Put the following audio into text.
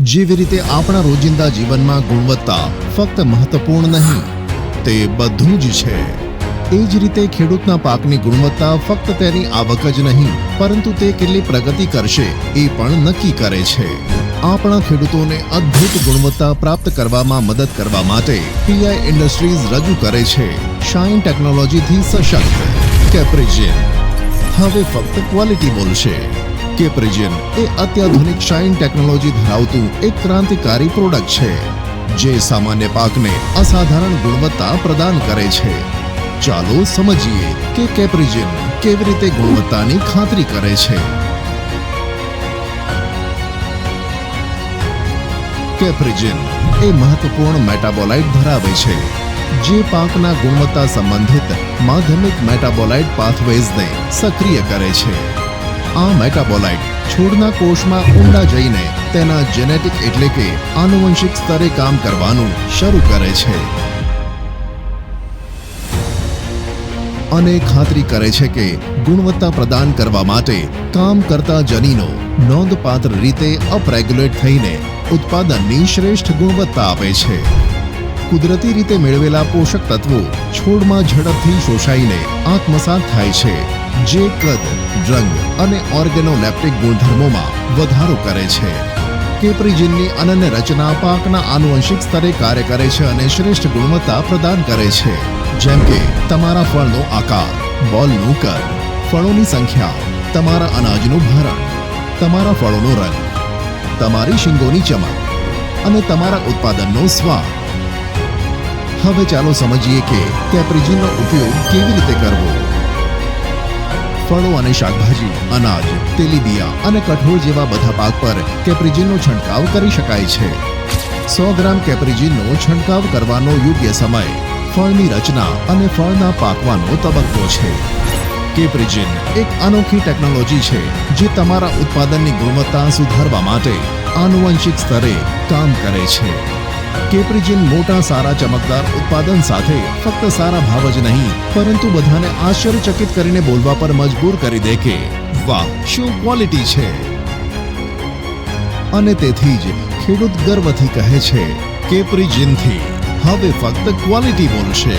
જેવી રીતે આપણા રોજિંદા જીવનમાં ગુણવત્તા ફક્ત મહત્વપૂર્ણ નહીં, તે બધું જ છે. એ જ રીતે ખેડૂતના પાકની ગુણવત્તા ફક્ત તેની આવક જ નહીં, પરંતુ તે કેટલી પ્રગતિ કરશે એ પણ નક્કી કરે છે. આપણા ખેડૂતોને અદ્ભુત ગુણવત્તા પ્રાપ્ત કરવામાં મદદ કરવા માટે પીઆઈ ઇન્ડસ્ટ્રીઝ રજૂ કરે છે શાઇન ટેકનોલોજીથી સશક્ત કેપ્રિજિન. હવે ફક્ત ક્વોલિટી બોલશે. કેપ્રિજિન એ અત્યાધુનિક શાઇન ટેકનોલોજી ધરાવતું એક ક્રાંતિકારી પ્રોડક્ટ છે, જે સામાન્ય પાકને અસાધારણ ગુણવત્તા પ્રદાન કરે છે. ચાલો સમજીએ કે કેપ્રિજિન કેવી રીતે ગુણવત્તાની ખાતરી કરે છે. કેપ્રિજિન એ મહત્વપૂર્ણ મેટાબોલાઇટ ધરાવે છે, જે પાકના ગુણવત્તા સંબંધિત માધ્યમિક મેટાબોલાઇટ પાથવેઝને સક્રિય કરે છે. આ મેટાબોલાઇટ છોડના કોષમાં ઊંડા જઈને તેના જેનેટિક એટલે કે આનુવંશિક સ્તરે કામ કરવાનું શરૂ કરે છે અને ખાતરી કરે છે કે ગુણવત્તા પ્રદાન કરવા માટે કામ કરતા જનીનો નોંધપાત્ર રીતે અપરેગ્યુલેટ થઈને ઉત્પાદનની શ્રેષ્ઠ ગુણવત્તા આપે છે. કુદરતી રીતે મેળવેલા પોષક તત્વો છોડમાં ઝડપથી શોષાઈને આત્મસાત થાય છે, જે કદ, રંગ અને ઓર્ગેનોલેપ્ટિક ગુણધર્મોમાં વધારો કરે છે. કેપ્રિજિનની અનન્ય રચના પાકના આનુવંશિક સ્તરે કાર્ય કરે છે અને શ્રેષ્ઠ ગુણવત્તા પ્રદાન કરે છે, જેમ કે તમારા ફળનો આકાર, બોલનું કદ, ફળોની સંખ્યા, તમારા અનાજનું ભરણ, તમારા ફળોનો રંગ, તમારી શીંગોની ચમક અને તમારા ઉત્પાદનનો સ્વાદ. હવે ચાલો સમજીએ કે કેપ્રિજિનનો ઉપયોગ કેવી રીતે કરવો. ફળો અને શાકભાજી, અનાજ, તેલીબિયા અને કઠોળ જેવા બધા પાક પર કેપ્રિજિનનો છંટકાવ કરી શકાય છે. 100 ગ્રામ કેપ્રિજિનનો છંટકાવ કરવાનો યોગ્ય સમય ફળની રચના અને ફળના પાકવાનો તબક્કો છે. કેપ્રિજિન એક અનોખી ટેકનોલોજી છે જે તમારા ઉત્પાદનની ગુણવત્તા સુધારવા માટે આનુવંશિક સ્તરે કામ કરે છે. કેપ્રિજિન મોટા સારા ચમકદાર ઉત્પાદન સાથે ફક્ત સારા ભાવ જ નહીં, પરંતુ બધાને આશ્ચર્યચકિત કરીને બોલવા પર મજબૂર કરી દે કે વાહ, શું ક્વોલિટી છે. અને તેથી જ ખેડૂત ગર્વથી કહે છે, કેપ્રિજિનથી હવે ફક્ત ક્વોલિટી બોલશે.